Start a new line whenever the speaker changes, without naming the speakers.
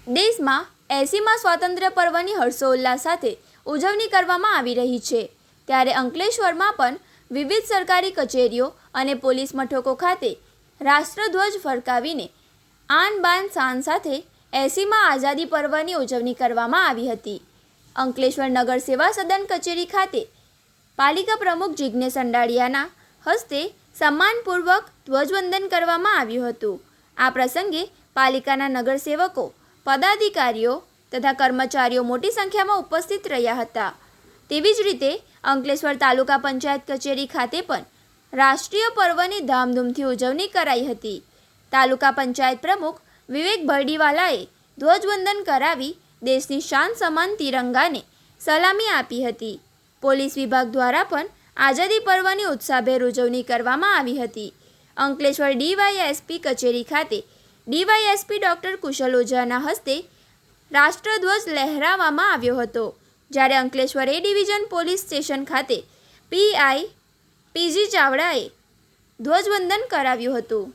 દેશમાં 80મા સ્વાતંત્ર્ય પર્વની હર્ષોલ્લાસ સાથે ઉજવણી કરવામાં આવી રહી છે, ત્યારે અંકલેશ્વરમાં પણ વિવિધ સરકારી કચેરીઓ અને પોલીસ મથકો ખાતે રાષ્ટ્રધ્વજ ફરકાવીને આન બાન શાન સાથે 80મા આઝાદી પર્વની ઉજવણી કરવામાં આવી હતી. અંકલેશ્વર નગર સેવા સદન કચેરી ખાતે પાલિકા પ્રમુખ જિજ્ઞેશ અંડાળિયાના હસ્તે સન્માનપૂર્વક ધ્વજવંદન કરવામાં આવ્યું હતું. આ પ્રસંગે પાલિકાના નગરસેવકો, પદાધિકારીઓ તથા કર્મચારીઓ મોટી સંખ્યામાં ઉપસ્થિત રહ્યા હતા. તેવી જ રીતે અંકલેશ્વર તાલુકા પંચાયત કચેરી ખાતે પણ રાષ્ટ્રીય પર્વની ધામધૂમથી ઉજવણી કરાઈ હતી. તાલુકા પંચાયત પ્રમુખ વિવેક ભરડીવાલાએ ધ્વજવંદન કરાવી દેશની શાન સમાન તિરંગાને સલામી આપી હતી. પોલીસ વિભાગ દ્વારા પણ આઝાદી પર્વની ઉત્સાહભેર ઉજવણી કરવામાં આવી હતી. અંકલેશ્વર ડીવાયએસપી કચેરી ખાતે ડીવાયએસપી ડૉક્ટર કુશલ ઓઝાના હસ્તે રાષ્ટ્રધ્વજ લહેરાવવામાં આવ્યો હતો, જ્યારે અંકલેશ્વર એ ડિવિઝન પોલીસ સ્ટેશન ખાતે પીઆઈ પીજી ચાવડાએ ધ્વજવંદન કરાવ્યું હતું.